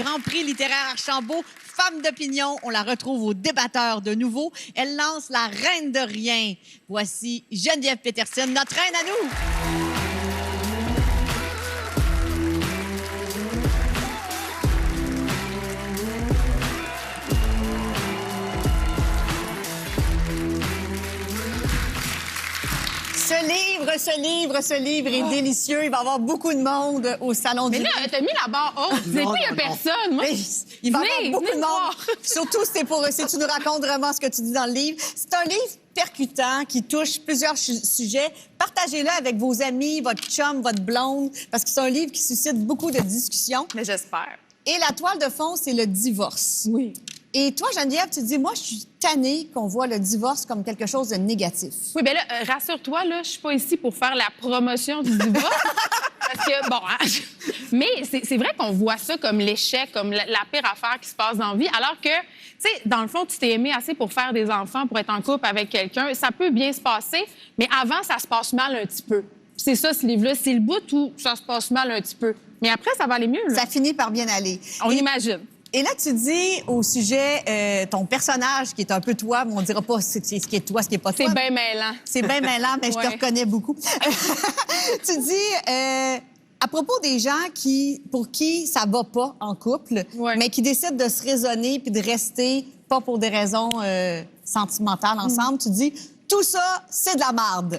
Grand Prix littéraire Archambault, femme d'opinion, on la retrouve au débatteur de nouveau. Elle lance la reine de rien. Voici Geneviève Peterson, notre reine à nous. Ce livre est délicieux. Il va y avoir beaucoup de monde au Salon du Livre. Mais là, t'as mis la barre haute. Il n'y a personne. Moi, il va y avoir beaucoup de monde. Surtout, si tu nous racontes vraiment ce que tu dis dans le livre. C'est un livre percutant qui touche plusieurs sujets. Partagez-le avec vos amis, votre chum, votre blonde, parce que c'est un livre qui suscite beaucoup de discussions. Mais j'espère. Et la toile de fond, c'est le divorce. Oui. Et toi, Geneviève, tu dis, moi, je suis tannée qu'on voit le divorce comme quelque chose de négatif. Oui, bien là, rassure-toi, là, je suis pas ici pour faire la promotion du divorce. Parce que, bon, hein, mais c'est vrai qu'on voit ça comme l'échec, comme la pire affaire qui se passe dans la vie, alors que, tu sais, dans le fond, tu t'es aimé assez pour faire des enfants, pour être en couple avec quelqu'un. Ça peut bien se passer, mais avant, ça se passe mal un petit peu. C'est ça, ce livre-là. C'est le bout où ça se passe mal un petit peu. Mais après, ça va aller mieux, là. Ça finit par bien aller. On imagine. Et là, tu dis au sujet, ton personnage, qui est un peu toi, mais on ne dira pas ce qui est toi, ce qui n'est pas toi. C'est bien mêlant. C'est bien mêlant, mais je te reconnais beaucoup. Tu dis, à propos des gens pour qui ça va pas en couple, mais qui décident de se raisonner puis de rester, pas pour des raisons sentimentales ensemble, tu dis, tout ça, c'est de la marde.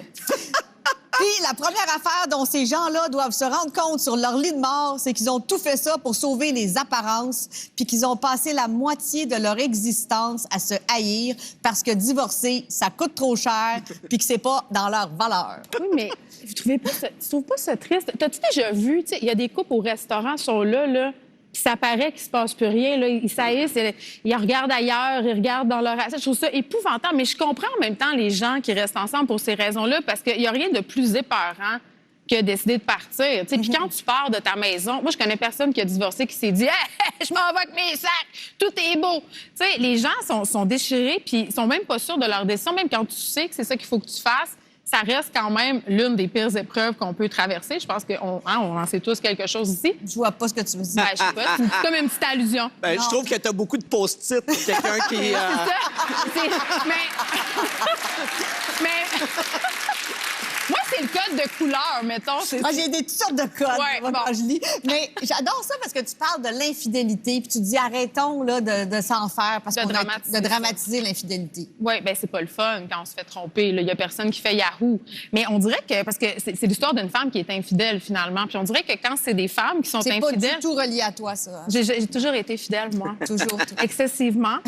Puis la première affaire dont ces gens-là doivent se rendre compte sur leur lit de mort, c'est qu'ils ont tout fait ça pour sauver les apparences, puis qu'ils ont passé la moitié de leur existence à se haïr parce que divorcer, ça coûte trop cher, puis que c'est pas dans leur valeur. Oui, mais tu trouves pas ça triste? T'as-tu déjà vu, tu sais, il y a des couples au restaurant qui sont là, puis ça paraît qu'il se passe plus rien, là, ils saillissent, ils regardent ailleurs, ils regardent dans leur assiette. Je trouve ça épouvantable, mais je comprends en même temps les gens qui restent ensemble pour ces raisons-là, parce qu'il y a rien de plus épeurant que décider de partir. Puis quand tu pars de ta maison, moi, je connais personne qui a divorcé qui s'est dit hey, « je m'en vais avec mes sacs, tout est beau ». Tu sais, les gens sont déchirés, puis ils sont même pas sûrs de leur décision, même quand tu sais que c'est ça qu'il faut que tu fasses. Ça reste quand même l'une des pires épreuves qu'on peut traverser. Je pense qu'on en sait tous quelque chose ici. Je vois pas ce que tu veux dire. Ben, je sais pas, c'est comme une petite allusion. Ben, je trouve que tu as beaucoup de post-it pour quelqu'un qui... C'est ça. Mais... Moi, c'est le code de couleur, mettons. J'ai toutes sortes de codes quand je lis. Mais j'adore ça parce que tu parles de l'infidélité puis tu dis arrêtons là, de s'en faire parce de dramatiser l'infidélité. Oui, bien, c'est pas le fun quand on se fait tromper. Il y a personne qui fait Yahoo. Mais on dirait que... Parce que c'est l'histoire d'une femme qui est infidèle, finalement. Puis on dirait que quand c'est des femmes qui sont infidèles... C'est pas du tout relié à toi, ça. J'ai toujours été fidèle, moi. Toujours. Excessivement.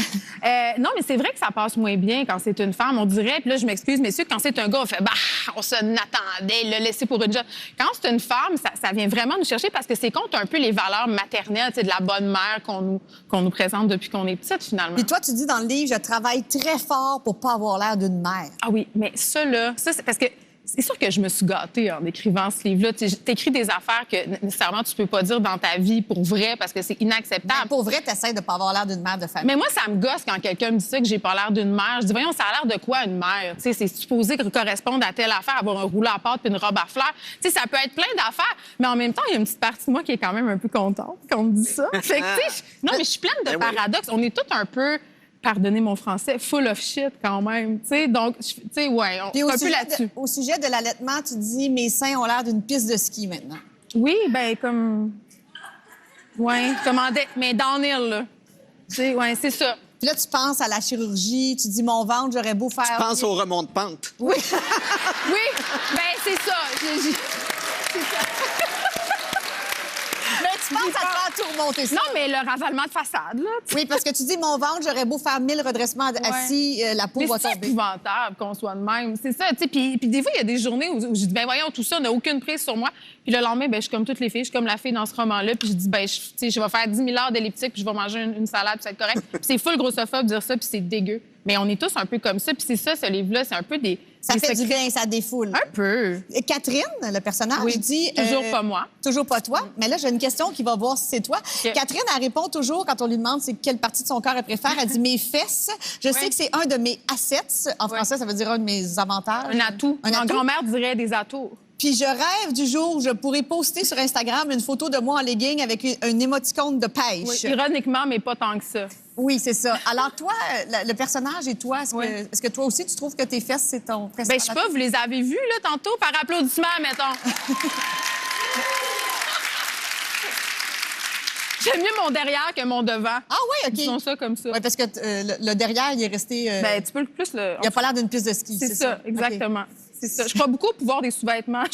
Non, mais c'est vrai que ça passe moins bien quand c'est une femme. On dirait, puis là, je m'excuse, messieurs, quand c'est un gars, on fait, bah, on se attendait, le laisser pour une job. Quand c'est une femme, ça vient vraiment nous chercher parce que c'est contre un peu les valeurs maternelles, de la bonne mère qu'on nous présente depuis qu'on est petite, finalement. Puis toi, tu dis dans le livre, je travaille très fort pour pas avoir l'air d'une mère. Ah oui, mais ça, c'est parce que c'est sûr que je me suis gâtée en écrivant ce livre-là. Tu écris des affaires que nécessairement tu peux pas dire dans ta vie pour vrai parce que c'est inacceptable. Mais pour vrai, tu essaies de pas avoir l'air d'une mère de famille. Mais moi, ça me gosse quand quelqu'un me dit ça, que j'ai pas l'air d'une mère. Je dis, voyons, ça a l'air de quoi une mère? Tu sais, c'est supposé correspondre à telle affaire, avoir un rouleau à pâte puis une robe à fleurs. Tu sais, ça peut être plein d'affaires, mais en même temps, il y a une petite partie de moi qui est quand même un peu contente quand on me dit ça. Fait que, tu sais, non, mais je suis pleine de paradoxes. On est tous un peu... Pardonnez mon français, full of shit quand même. T'sais, donc, tu sais, ouais, on est un peu là-dessus. Au sujet de l'allaitement, tu dis mes seins ont l'air d'une piste de ski maintenant. Oui, ben comme. Ouais, mais downhill, là. Tu sais, ouais, c'est ça. Puis là, tu penses à la chirurgie, tu dis mon ventre, j'aurais beau faire. Tu penses au remont de pente. Oui. Oui, ben c'est ça. C'est ça. Tu penses à te faire tout remonter ça? Non, mais le ravalement de façade, là. Oui, parce que tu dis, mon ventre, j'aurais beau faire 1000 redressements assis, la peau va tomber. C'est épouvantable qu'on soit de même. C'est ça, tu sais. Puis des fois, il y a des journées où je dis, ben voyons, tout ça n'a aucune prise sur moi. Puis le lendemain, ben je suis comme toutes les filles, je suis comme la fille dans ce roman-là. Puis je dis, ben je vais faire 10 000 heures d'elliptique, puis je vais manger une salade, puis ça va être correct. Puis c'est full grossophobe de dire ça, puis c'est dégueu. Mais on est tous un peu comme ça. Puis c'est ça, ce livre-là, c'est un peu des... Ça fait du bien, ça défoule. Un peu. Et Catherine, le personnage, dit... toujours pas moi. Toujours pas toi. Mais là, j'ai une question qui va voir si c'est toi. Okay. Catherine, elle répond toujours quand on lui demande c'est quelle partie de son corps elle préfère. Elle dit mes fesses. Je sais que c'est un de mes assets. En français, ça veut dire un de mes avantages. Un atout. Ma grand-mère dirait des atours. Puis je rêve du jour où je pourrais poster sur Instagram une photo de moi en legging avec un émoticône de pêche. Oui, ironiquement, mais pas tant que ça. Oui, c'est ça. Alors toi, le personnage et toi, est-ce que toi aussi, tu trouves que tes fesses, c'est ton Ben, je sais pas, vous les avez vus, là, tantôt, par applaudissement, mettons. J'aime mieux mon derrière que mon devant. Ah oui, OK. Disons ça comme ça. Oui, parce que le derrière, il est resté... Ben, tu peux le plus le... il a pas l'air d'une piste de ski, C'est ça, exactement. OK. C'est ça. Je crois beaucoup au pouvoir des sous-vêtements.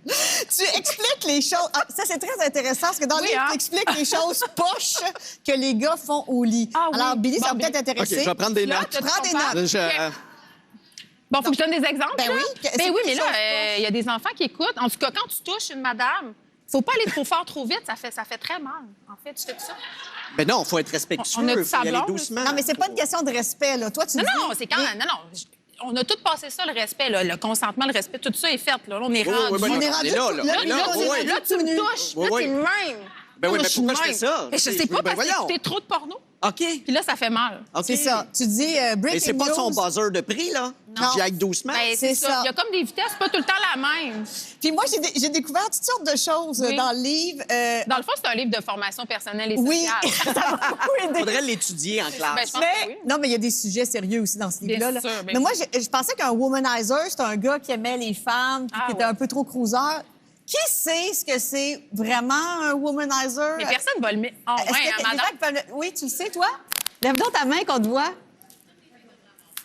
Tu expliques les choses... Ah, ça, c'est très intéressant, parce que dans le livre, tu expliques les choses poches que les gars font au lit. Ah, oui. Alors, Billy, ça va peut-être OK, intéresser. je vais prendre des Là, notes. tu Prends des compares. notes. Bon, faut que je donne des exemples. Ben là. oui, Ben c'est oui, des mais là, choses il y a des enfants qui écoutent. En tout cas, quand tu touches une madame, faut pas aller trop fort, trop vite. Ça fait très mal. En fait, tu fais ça. Mais non, il faut être respectueux. On a du Il faut y aller sablon, doucement. Non, mais c'est pas une question de respect, là. Toi, tu Non, dis... non, c'est quand même... Non. On a tout passé ça, le respect, là, le consentement, le respect, tout ça est fait. Là, on est rendu. On est rendu... là. Là, tu me touches. Oui, Là, oui. t'es le même. Ben oui, Là, mais suis pourquoi je même. fais ça? Mais je sais pas, Ben parce que voyons. t'es trop de porno. OK. Puis là, ça fait mal. OK. C'est ça. Tu dis breaking Mais c'est pas son news. buzzer de prix, là? Non. J'y aille doucement. Ben, c'est c'est ça. ça. Il y a comme des vitesses, pas tout le temps la même. Puis moi, j'ai découvert toutes sortes de choses Oui. dans le livre. Dans le fond, c'est un livre de formation personnelle et Oui, sociale. ça m'a beaucoup aidé. Faudrait l'étudier en classe. Ben, je pense Mais, que oui. non, mais il y a des sujets sérieux aussi dans ce livre-là. Bien là. sûr, bien mais moi, je pensais qu'un womanizer, c'était un gars qui aimait les femmes, puis Ah, qui était ouais. un peu trop cruiser. Qui sait ce que c'est vraiment un womanizer? Mais personne va le mettre. Oh, Est-ce ouais, que hein, les madame. gens qui peuvent le- Oui, tu le sais, toi? Lève donc ta main qu'on te voit.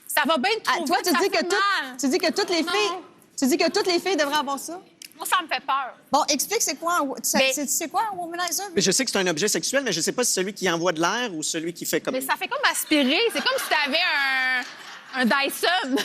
Ça va bien Ah, trop toi, vite, tu ça dis, fait que mal. tu dis que toutes les Non. filles... Tu dis que toutes les filles devraient avoir ça? Moi, ça me fait peur. Bon, explique c'est quoi Mais- tu sais quoi un womanizer? Mais je sais que c'est un objet sexuel, mais je sais pas si c'est celui qui envoie de l'air ou celui qui fait comme... Mais ça fait comme aspirer. C'est comme si tu avais un Dyson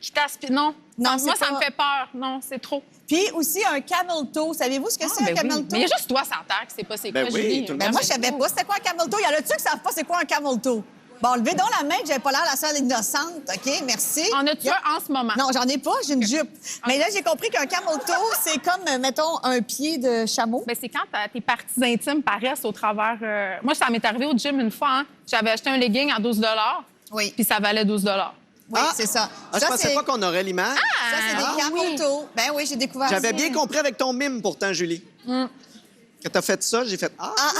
qui t'aspire. Non, Non, moi, c'est ça me pas- fait peur. Non, c'est trop. Puis aussi un camel toe. Savez-vous ce que c'est un Ben camel oui. toe? Mais il y a juste toi sur Terre qui sais pas c'est Ben quoi, oui, Julie. tout le Ben monde moi, je savais pas c'était quoi un camel toe. Il y en a-tu qui savent pas c'est quoi un camel toe? Bon, levez donc la main que j'avais pas l'air la seule innocente. OK, merci. En as-tu un en ce moment? Non, j'en ai pas, j'ai une jupe. Mais là, j'ai compris qu'un camel toe, c'est comme, mettons, un pied de chameau. Ben, c'est quand tes parties intimes paraissent au travers... Moi, ça m'est arrivé au gym une fois. Hein. J'avais acheté un legging à 12 Oui. puis ça valait 12 Oui, c'est ça. Ah, je Ça, pensais c'est- pas qu'on aurait l'image. Ça, c'est des camel toe. Ben oui, j'ai découvert J'avais ça. bien compris avec ton mime, pourtant, Julie. Quand t'as fait ça, j'ai fait « Ah! Ah.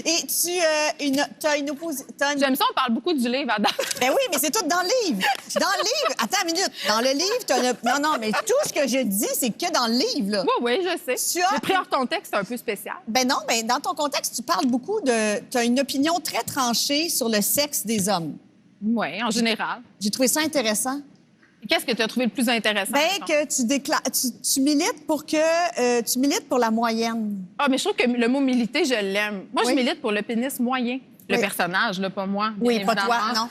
Et t'as une opposition... J'aime ça, on parle beaucoup du livre, Adam. Ben oui, mais c'est tout dans le livre. Dans le livre, attends une minute. Dans le livre, t'as non, mais tout ce que je dis, c'est que dans le livre, là. Oui, je sais. Tu as- Le pris hors contexte, c'est un peu spécial. Ben non, mais dans ton contexte, tu parles beaucoup de... Tu as une opinion très tranchée sur le sexe des hommes. Oui, en général. J'ai trouvé ça intéressant. Qu'est-ce que tu as trouvé le plus intéressant? Ben mettons? que tu milites pour tu milites pour la moyenne. Ah, mais je trouve que le mot militer, je l'aime. Moi, Oui. je milite pour le pénis moyen. Le Oui. personnage, là, pas moi. Oui, bien pas toi, évidemment.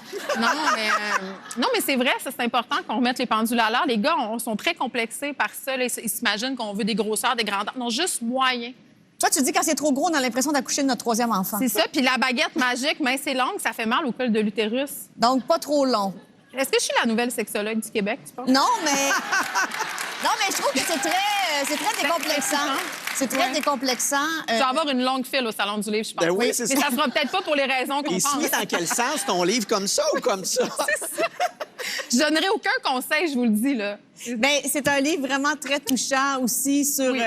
Non, mais c'est vrai, ça, c'est important qu'on remette les pendules à l'heure. Les gars sont très complexés par ça. Là. Ils s'imaginent qu'on veut des grosseurs, des grandeurs. Non, juste moyen. Toi, tu dis quand c'est trop gros, on a l'impression d'accoucher de notre troisième enfant. C'est ça. Puis la baguette magique, mince et longue, ça fait mal au col de l'utérus. Donc, pas trop long. Est-ce que je suis la nouvelle sexologue du Québec, tu penses? Non, mais... Non, mais je trouve que c'est très décomplexant. C'est très Ouais. décomplexant. Je vais avoir une longue file au Salon du Livre, je pense. Ben oui, c'est Mais ça. ça sera peut-être pas pour les raisons qu'on Et pense. signé dans quel sens, ton livre, comme ça ou comme ça? Je donnerai aucun conseil, je vous le dis, là. Ben, c'est un livre vraiment très touchant aussi sur... Oui.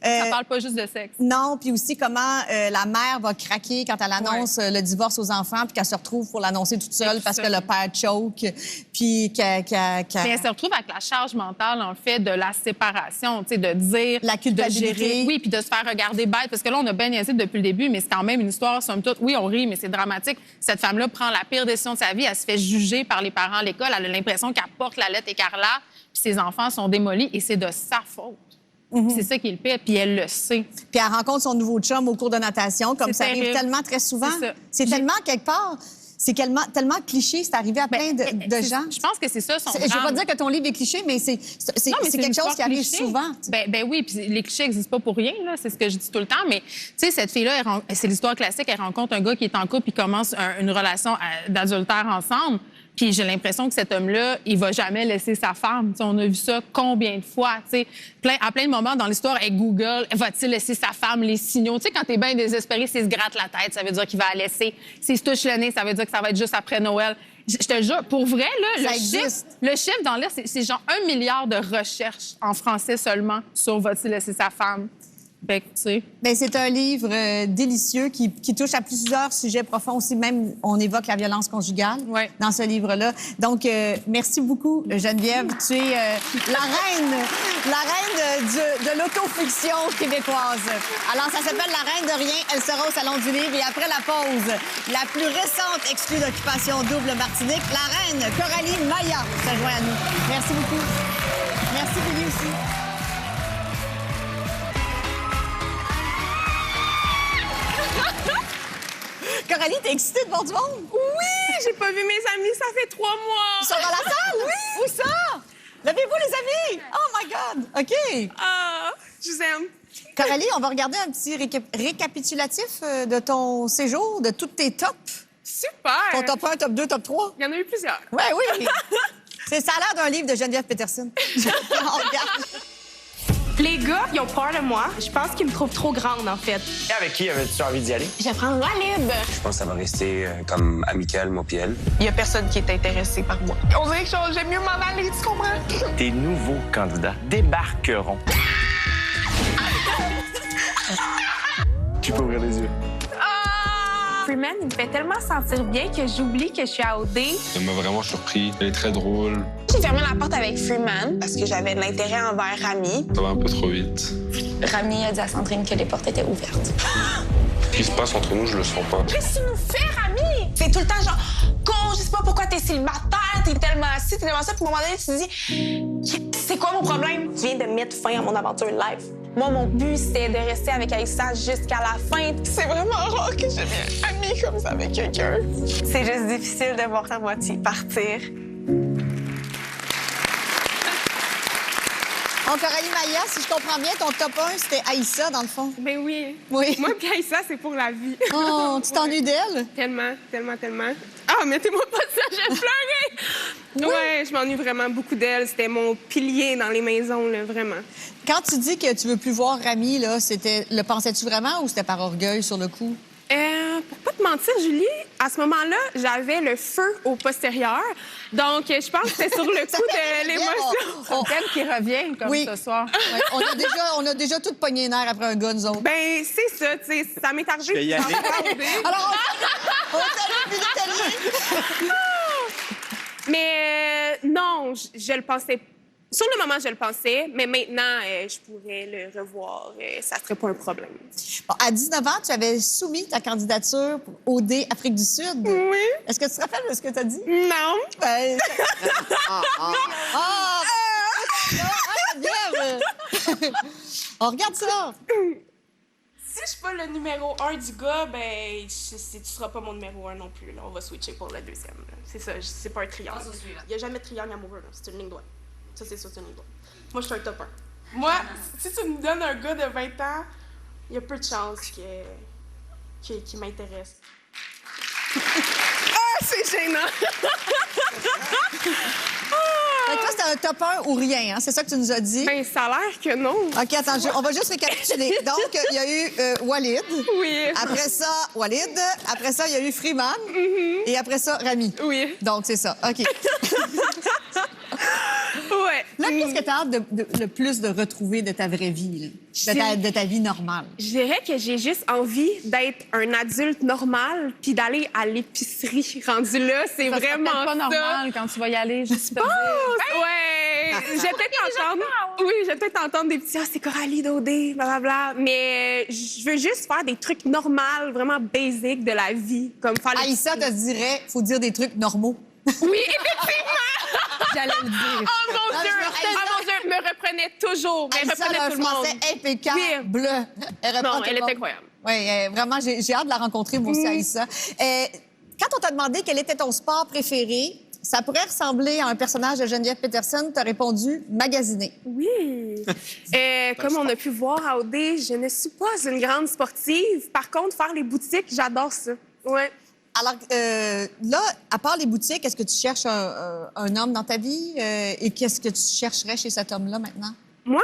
Ça parle pas juste de sexe. Non, puis aussi comment la mère va craquer quand elle annonce le divorce aux enfants, puis qu'elle se retrouve pour l'annoncer toute seule Toute parce que seule. le père choke, puis qu'elle... Mais elle se retrouve avec la charge mentale, en fait, de la séparation, tu sais, de dire... La culpabilité. De gérer, oui, puis de se faire regarder bête. Parce que là, on a bien niaisé depuis le début, mais c'est quand même une histoire, somme toute. Oui, on rit, mais c'est dramatique. Cette femme-là prend la pire décision de sa vie. Elle se fait juger par les parents à l'école. Elle a l'impression qu'elle porte la lettre écarlate, puis ses enfants sont démolis, et c'est de sa faute. C'est ça qui est le pire, puis elle le sait. Puis elle rencontre son nouveau chum au cours de natation, comme C'est ça arrive terrible. tellement très souvent. C'est ça. C'est tellement, quelque part, c'est tellement cliché, c'est arrivé à plein de gens. Je pense que c'est ça son Je veux pas drame. dire que ton livre est cliché, mais c'est Non, mais quelque une chose histoire qui arrive cliché. souvent. Ben oui, puis les clichés n'existent pas pour rien, là. C'est ce que je dis tout le temps. Mais, tu sais, cette fille-là, c'est l'histoire classique. Elle rencontre un gars qui est en couple, puis commence une relation d'adultère ensemble. Puis j'ai l'impression que cet homme-là, il va jamais laisser sa femme. Tu sais, on a vu ça combien de fois, tu sais. À plein de moments dans l'histoire, elle Google, va-t-il laisser sa femme les signaux? Tu sais, quand t'es bien désespéré, s'il se gratte la tête, ça veut dire qu'il va la laisser. S'il se touche le nez, ça veut dire que ça va être juste après Noël. Je te jure, pour vrai, là, Ça existe. le chiffre dans l'air, c'est genre 1 milliard de recherches en français seulement sur Va-t-il laisser sa femme? Ben, tu sais. Ben, c'est un livre délicieux qui touche à plusieurs sujets profonds aussi. Même, on évoque la violence conjugale dans ce livre-là. Donc, merci beaucoup, Geneviève. Tu es la reine de l'autofiction québécoise. Alors, ça s'appelle La Reine de rien. Elle sera au Salon du Livre. Et après la pause, la plus récente exclue d'Occupation Double Martinique, la reine Coralie Maillat se joint à nous. Merci beaucoup. Merci, Billy, aussi. Coralie, t'es excitée de voir du monde? Oui, j'ai pas vu mes amis, ça fait 3 mois. Ils sont dans la salle? Oui. Où ça? Levez-vous, les amis! Oh my God! OK. Ah, je vous aime. Coralie, on va regarder un petit récapitulatif de ton séjour, de tous tes tops. Super. Ton top 1, top 2, top 3. Il y en a eu plusieurs. Oui, oui. Ça a l'air d'un livre de Geneviève Peterson. On regarde. Les gars, ils ont peur de moi. Je pense qu'ils me trouvent trop grande, en fait. Et avec qui avais-tu envie d'y aller? Je vais prendre Walid. Je pense que ça va rester comme amical, moi puis elle. Il y a personne qui est intéressé par moi. On dirait que j'aime mieux m'en aller, tu comprends? Des nouveaux candidats débarqueront. Tu peux ouvrir les yeux. Freeman, il me fait tellement sentir bien que j'oublie que je suis à OD. Elle m'a vraiment surpris. Elle est très drôle. J'ai fermé la porte avec Freeman parce que j'avais de l'intérêt envers Rami. Ça va un peu trop vite. Rami a dit à Sandrine que les portes étaient ouvertes. Ce qui se passe entre nous, je le sens pas. Qu'est-ce que tu nous fais, Rami? C'est tout le temps genre, con, je sais pas pourquoi t'es célibataire, t'es tellement ci, t'es tellement ça. Puis à un moment donné, tu te dis, c'est quoi mon problème? Je viens de mettre fin à mon aventure live. Moi, mon but, c'était de rester avec Aïssa jusqu'à la fin. C'est vraiment rare que je devienne amie comme ça avec quelqu'un. C'est juste difficile de voir ta moitié partir. Donc, Coralie Maillat, si je comprends bien, ton top 1, c'était Aïssa, dans le fond. Ben oui. Oui. Moi puis Aïssa, c'est pour la vie. Oh, tu t'ennuies d'elle? Tellement, tellement, tellement. Ah, mettez-moi pas ça, j'ai pleuré! Ouais, je m'ennuie vraiment beaucoup d'elle. C'était mon pilier dans les maisons, là, vraiment. Quand tu dis que tu veux plus voir Rami, là, le pensais-tu vraiment ou c'était par orgueil sur le coup? Pour pas te mentir, Julie, à ce moment-là, j'avais le feu au postérieur. Donc, je pense que c'était sur le coup de l'émotion. C'est un thème qui revient comme ce soir. Ouais, on a déjà tout pogné les nerfs après un gars, nous autres. Ben, c'est ça, tu sais, ça m'est arrivé. peux y aller. Alors, on salue Philippe. Mais non, je le pensais. Sur le moment, je le pensais, mais maintenant, je pourrais le revoir. Ça serait pas un problème. Bon, à 19 ans, tu avais soumis ta candidature pour OD Afrique du Sud. Oui. Est-ce que tu te rappelles de ce que tu as dit? Non. Ben, Geneviève! On regarde ça. Si je suis pas le numéro 1 du gars, ben, tu seras pas mon numéro 1 non plus. Là. On va switcher pour le deuxième. Là. C'est ça, c'est pas un triangle. Il y a jamais de triangle amoureux, là. C'est une ligne droite. Ça, c'est sûr, c'est une ligne droite. Moi, je suis un top 1. Moi, si tu me donnes un gars de 20 ans, il y a peu de chances qu'il m'intéresse. Ah, c'est gênant! Fait que toi, c'était un top 1 ou rien, hein? C'est ça que tu nous as dit? Ben, ça a l'air que non. OK, attends, on va juste récapituler. Donc, il y a eu Walid. Oui. Après ça, Walid. Après ça, il y a eu Freeman. Et après ça, Rami. Oui. Donc, c'est ça. OK. Ouais. Là, qu'est-ce que tu as hâte le plus de retrouver de ta vraie vie, là? De ta vie normale? Je dirais que j'ai juste envie d'être un adulte normal puis d'aller à l'épicerie. Rendu là, c'est Ça vraiment pas ça. normal quand tu vas y aller, juste te dire. Ouais. Je vais peut-être entendre. Oui, je vais peut-être entendre des petits. Ah, c'est Coralie Daudé, blablabla. Mais je veux juste faire des trucs normaux, vraiment basiques de la vie, comme faire. Aïssa te dirait, faut dire des trucs normaux. Oui, effectivement. J'allais le dire. Oh mon Dieu! Oh mon Dieu! Elle me reprenait toujours. Elle Aïssa reprenait a un tout le monde. français impeccable, Oui. bleu. Elle reprend Non, tout elle le est monde. incroyable. Oui, vraiment, j'ai hâte de la rencontrer, moi aussi, Aïssa. Quand on t'a demandé quel était ton sport préféré, ça pourrait ressembler à un personnage de Geneviève Peterson, tu as répondu magasiner. Oui. Comme on a pu voir à OD, je ne suis pas une grande sportive. Par contre, faire les boutiques, j'adore ça. Ouais. Alors, là, à part les boutiques, est-ce que tu cherches un homme dans ta vie? Et qu'est-ce que tu chercherais chez cet homme-là maintenant? Moi,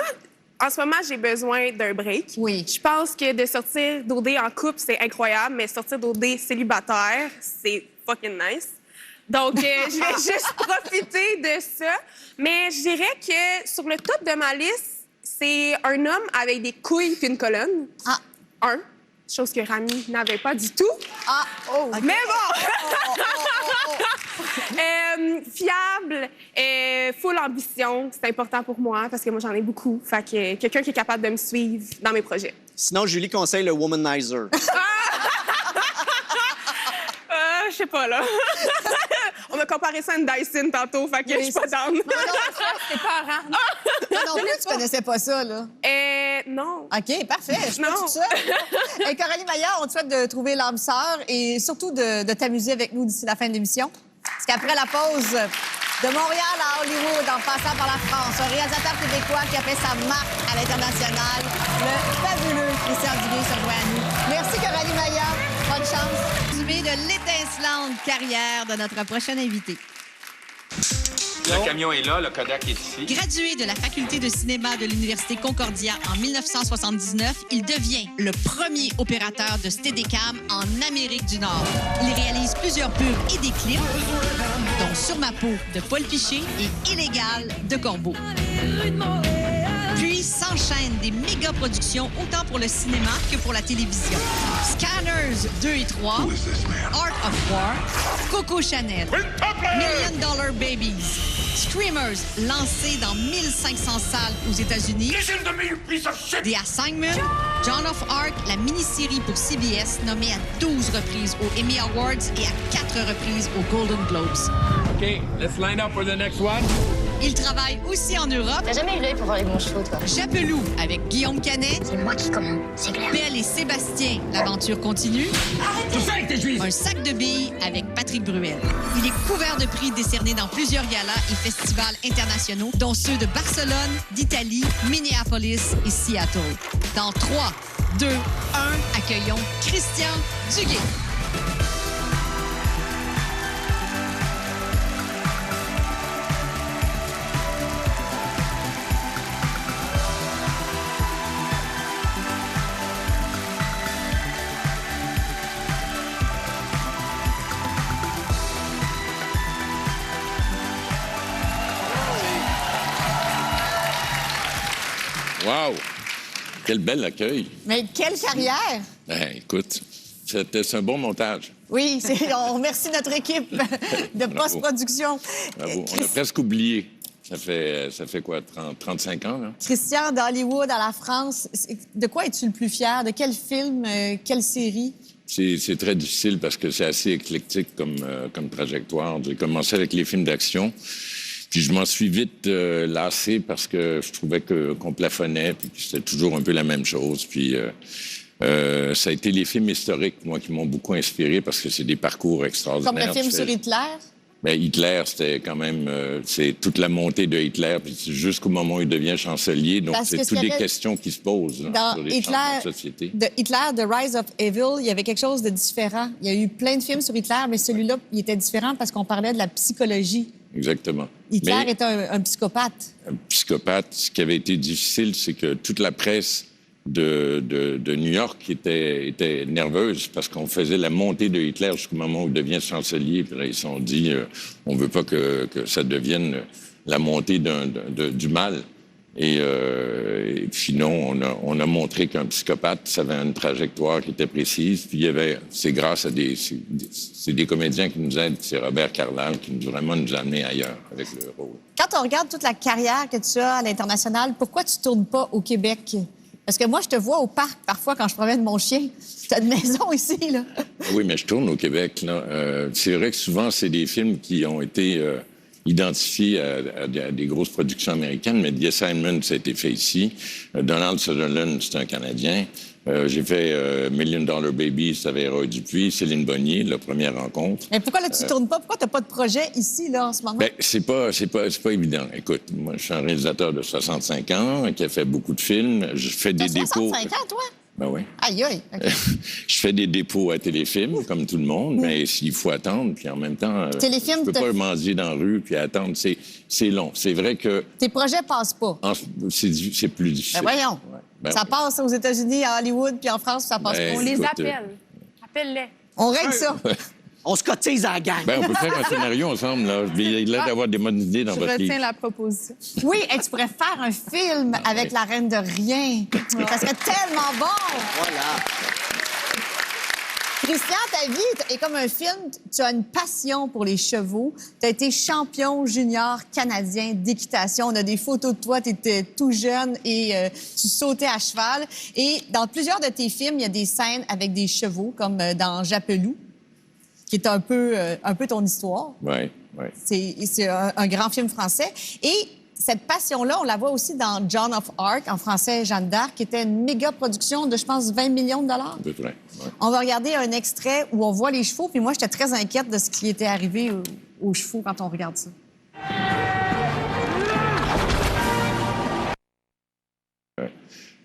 en ce moment, j'ai besoin d'un break. Oui. Je pense que de sortir d'OD en couple, c'est incroyable, mais sortir d'OD célibataire, c'est fucking nice. Donc, je vais juste profiter de ça. Mais je dirais que sur le top de ma liste, c'est un homme avec des couilles puis une colonne. Ah. Un. Chose que Rami n'avait pas du tout. Ah, oh, OK. Mais bon! Fiable, full ambition, c'est important pour moi parce que moi, j'en ai beaucoup. Fait que quelqu'un qui est capable de me suivre dans mes projets. Sinon, Julie conseille le womanizer. Je sais pas, là. On m'a comparé ça à une Dyson tantôt, fait que je suis pas down. C'est pas rare. Non plus, tu connaissais pas ça, là. Non. OK, parfait. Je suis pas Non. toute seule. Coralie Maillard, on te souhaite de trouver l'âme sœur et surtout de t'amuser avec nous d'ici la fin de l'émission. Parce qu'après la pause, de Montréal à Hollywood, en passant par la France, un réalisateur québécois qui a fait sa marque à l'international, le fabuleux Christian Dubé se joint à nous. Merci, Coralie Maillard. Bonne chance. Dubé de l'étincelante carrière de notre prochaine invité. Le camion est là, le Kodak est ici. Gradué de la faculté de cinéma de l'Université Concordia en 1979, il devient le premier opérateur de Steadicam en Amérique du Nord. Il réalise plusieurs pubs et des clips, dont Sur ma peau de Paul Piché et Illégal de Corbeau. Puis s'enchaînent des méga-productions autant pour le cinéma que pour la télévision. Scanners 2 et 3, Art of War, Coco Chanel, $1 Million Babies, Screamers, lancé dans 1500 salles aux États-Unis, The Assignment, Joan of Arc, la mini-série pour CBS, nommée à 12 reprises aux Emmy Awards et à 4 reprises aux Golden Globes. OK, let's line up for the next one. Il travaille aussi en Europe. T'as jamais eu l'œil pour voir les bons chevaux, toi? Chapelou avec Guillaume Canet. C'est moi qui commande, c'est clair. Belle et Sébastien, l'aventure continue. Arrêtez! Tout ça avec tes juifs! Un sac de billes avec Patrick Bruel. Il est couvert de prix décernés dans plusieurs galas et festivals internationaux, dont ceux de Barcelone, d'Italie, Minneapolis et Seattle. Dans 3, 2, 1, accueillons Christian Duguay. Wow! Quel bel accueil. Mais quelle carrière! Écoute, c'est un bon montage. Oui, on remercie notre équipe de post-production. Bravo. On a presque oublié. Ça fait quoi, 35 ans, là? Christian, d'Hollywood à la France, de quoi es-tu le plus fier? De quel film, quelle série? C'est très difficile parce que c'est assez éclectique comme trajectoire. J'ai commencé avec les films d'action. Puis je m'en suis vite lassé parce que je trouvais qu'on plafonnait, puis que c'était toujours un peu la même chose. Puis ça a été les films historiques, moi, qui m'ont beaucoup inspiré parce que c'est des parcours extraordinaires. Comme le film sur Hitler? Bien, Hitler, c'était quand même... c'est toute la montée de Hitler, puis jusqu'au moment où il devient chancelier. Donc, c'est toutes des questions qui se posent là, dans sur les Hitler, changements de société. De Hitler, The Rise of Evil, il y avait quelque chose de différent. Il y a eu plein de films sur Hitler, mais celui-là, il était différent parce qu'on parlait de la psychologie. Exactement. Hitler était un psychopathe. Un psychopathe. Ce qui avait été difficile, c'est que toute la presse de New York était nerveuse parce qu'on faisait la montée de Hitler jusqu'au moment où il devient chancelier. Puis là, ils se sont dit, on veut pas que ça devienne la montée du mal. Et puis non, on a montré qu'un psychopathe, ça avait une trajectoire qui était précise. Puis c'est grâce à des comédiens qui nous aident. C'est Robert Carlyle qui vraiment nous a amenés ailleurs avec le rôle. Quand on regarde toute la carrière que tu as à l'international, pourquoi tu tournes pas au Québec? Parce que moi, je te vois au parc parfois quand je promène mon chien. Tu as une maison ici, là. Oui, mais je tourne au Québec, là. C'est vrai que souvent, c'est des films qui ont été identifiés à des grosses productions américaines, mais The Assignment, ça a été fait ici. Donald Sutherland, c'est un Canadien. J'ai fait $1 Million Baby, ça avait Roy Dupuis, Céline Bonnier, la première rencontre. Mais pourquoi là, tu tournes pas? Pourquoi tu n'as pas de projet ici, là, en ce moment? Bien, c'est pas évident. Écoute, moi, je suis un réalisateur de 65 ans qui a fait beaucoup de films. Je fais des dépôts. 65 ans, toi? Ben oui. Aïe, aïe. Okay. Je fais des dépôts à Téléfilm, comme tout le monde, mais il faut attendre, puis en même temps, Téléfilm, je peux pas mendier dans la rue puis attendre. C'est long. C'est vrai que... Tes projets passent pas? C'est plus difficile. Ben voyons. Ouais. Ben ça passe aux États-Unis, à Hollywood, puis en France, ça passe pas. On les appelle. Appelle-les. On règle ça. On se cotise à la gang. Ben, on peut faire un scénario ensemble, là. Il a l'air d'avoir des bonnes idées dans Je votre retiens livre. la proposition. Oui, et tu pourrais faire un film avec la reine de rien. Ça serait tellement bon. Voilà. Christian, ta vie est comme un film. Tu as une passion pour les chevaux. Tu as été champion junior canadien d'équitation. On a des photos de toi. Tu étais tout jeune et tu sautais à cheval. Et dans plusieurs de tes films, il y a des scènes avec des chevaux, comme dans Japelou, qui est un peu ton histoire. Oui, oui. C'est un grand film français. Et cette passion-là, on la voit aussi dans Joan of Arc, en français Jeanne d'Arc, qui était une méga production de, je pense, 20 millions de dollars. À peu près, ouais. On va regarder un extrait où on voit les chevaux, puis moi, j'étais très inquiète de ce qui était arrivé aux chevaux quand on regarde ça.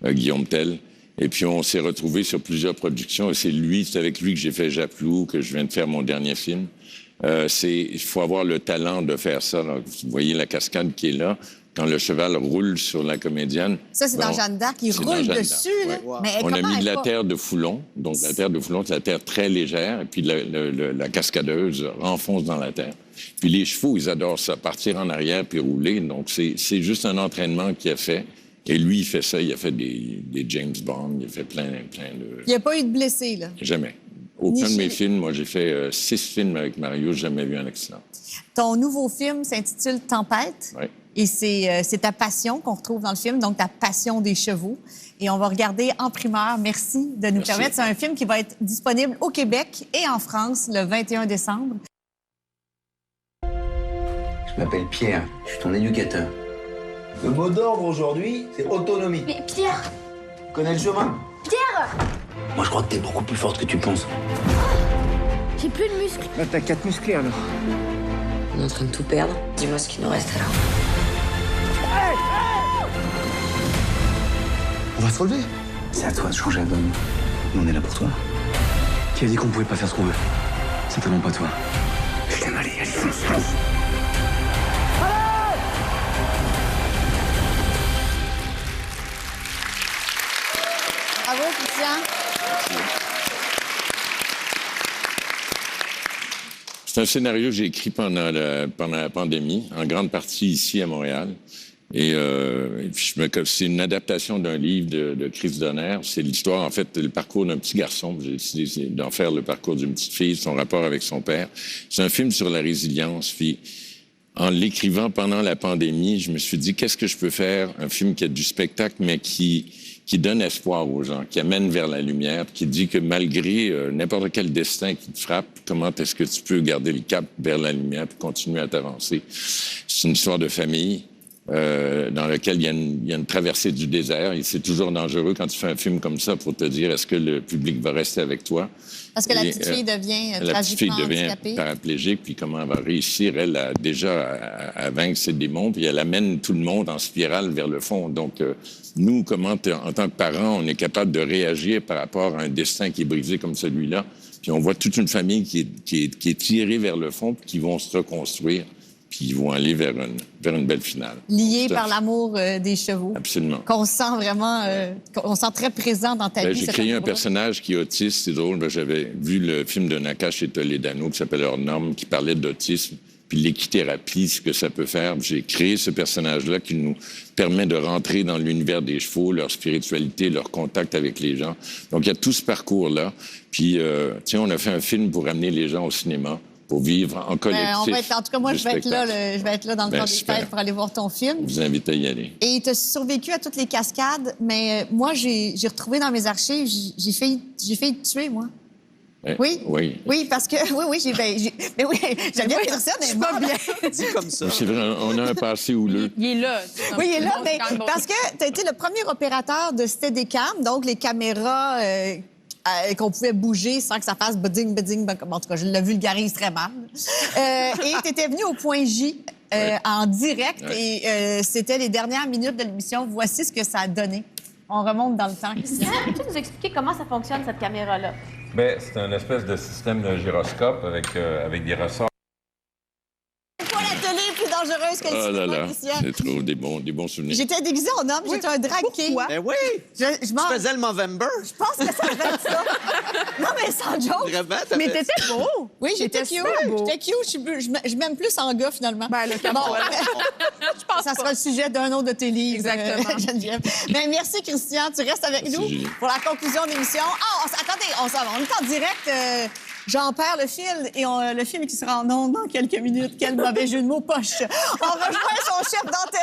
Guillaume Tell. Et puis, on s'est retrouvés sur plusieurs productions. Et c'est avec lui que j'ai fait Japlou, que je viens de faire mon dernier film. Il faut avoir le talent de faire ça. Là. Vous voyez la cascade qui est là. Quand le cheval roule sur la comédienne. Ça, c'est dans Jeanne d'Arc. Il roule dessus. Là. Ouais. Mais on a mis de la terre de Foulon. Donc, la terre de Foulon, c'est la terre très légère. Et puis, la cascadeuse enfonce dans la terre. Puis, les chevaux, ils adorent ça, partir en arrière puis rouler. Donc, c'est juste un entraînement qu'il a fait. Et lui, il fait ça. Il a fait des James Bond. Il a fait plein de... Il n'y a pas eu de blessés, là? Jamais. Aucun de mes films. Moi, j'ai fait 6 films avec Mario. J'ai jamais vu un accident. Ton nouveau film s'intitule Tempête. Oui. Et c'est ta passion qu'on retrouve dans le film, donc ta passion des chevaux. Et on va regarder en primeur. Merci de nous permettre. C'est un film qui va être disponible au Québec et en France le 21 décembre. Je m'appelle Pierre. Je suis ton éducateur. Le mot d'ordre aujourd'hui, c'est autonomie. Mais Pierre! Connais le chemin? Pierre! Moi, je crois que t'es beaucoup plus forte que tu penses. J'ai plus de muscles. Là, t'as 4 musclés, alors. On est en train de tout perdre. Dis-moi ce qu'il nous reste alors. On va se relever. C'est à toi de changer la donne. Nous, on est là pour toi. Qui a dit qu'on pouvait pas faire ce qu'on veut? Certainement pas toi. Je t'aime, allez, fonce. Bravo, Christian. C'est un scénario que j'ai écrit pendant la pandémie, en grande partie ici à Montréal. Et c'est une adaptation d'un livre de Chris Donner. C'est l'histoire, en fait, le parcours d'un petit garçon. J'ai décidé d'en faire le parcours d'une petite fille, son rapport avec son père. C'est un film sur la résilience. Puis, en l'écrivant pendant la pandémie, je me suis dit, qu'est-ce que je peux faire? Un film qui a du spectacle, mais qui donne espoir aux gens, qui amène vers la lumière, qui dit que malgré n'importe quel destin qui te frappe, comment est-ce que tu peux garder le cap vers la lumière et continuer à t'avancer? C'est une histoire de famille dans laquelle il y a une traversée du désert. Et c'est toujours dangereux quand tu fais un film comme ça pour te dire est-ce que le public va rester avec toi? Parce que la petite fille devient la petite fille tragiquement devient handicapée. paraplégique, puis comment elle va réussir, elle, à vaincre ses démons, puis elle amène tout le monde en spirale vers le fond. Donc, nous, comment, en tant que parents, on est capable de réagir par rapport à un destin qui est brisé comme celui-là. Puis on voit toute une famille qui est tirée vers le fond, puis qui vont se reconstruire, puis ils vont aller vers une belle finale. Liés par l'amour des chevaux. Absolument. Qu'on sent vraiment, qu'on sent très présent dans ta vie. J'ai créé un personnage qui est autiste, c'est drôle. J'avais vu le film de Nakache et Toledano qui s'appelle Hors Norme, qui parlait d'autisme, puis l'équithérapie, ce que ça peut faire. J'ai créé ce personnage-là qui nous permet de rentrer dans l'univers des chevaux, leur spiritualité, leur contact avec les gens. Donc, il y a tout ce parcours-là. Puis, on a fait un film pour amener les gens au cinéma, pour vivre en collectif. En tout cas, moi, je vais être là dans le temps des fêtes pour aller voir ton film. Je vous invite à y aller. Et tu as survécu à toutes les cascades, mais moi, j'ai retrouvé dans mes archives, j'ai failli te tuer, moi. Oui? Oui. Oui, parce que... Oui, mais oui, j'aime bien dire ça, mais pas bien. Dit comme ça. C'est vrai, on a un passé houleux. Il est là. Oui, il est là, mais parce que tu as été le premier opérateur de Steadicam, donc les caméras... qu'on pouvait bouger sans que ça fasse beding, beding. En tout cas, je le vulgarise très mal. Et tu étais venu au Point J en direct et c'était les dernières minutes de l'émission. Voici ce que ça a donné. On remonte dans le temps. Peux-tu nous expliquer comment ça fonctionne, cette caméra-là? Bien, c'est un espèce de système de gyroscope avec des ressorts. Pourquoi la télé est plus dangereuse que Oh là là, Christian. c'est trop des bons souvenirs. J'étais déguisée en homme, j'étais un drag king. Ben oui! Je Tu faisais le Movember? Je pense que ça devait être ça. Non, mais sans joke. Vraiment? Mais t'étais beau. Oui, j'étais T'étais cute. super beau. J'étais cute. Je m'aime plus en gars, finalement. Ben, le je pense ça sera le sujet d'un autre de tes livres, Exactement. Geneviève. Ben, merci, Christian. Tu restes avec Merci, nous Julie. pour la conclusion de l'émission. Attendez, on est en direct. J'en perds le fil et le film qui sera en ondes dans quelques minutes. Quel mauvais jeu de mots poche. On rejoint son chef d'antenne.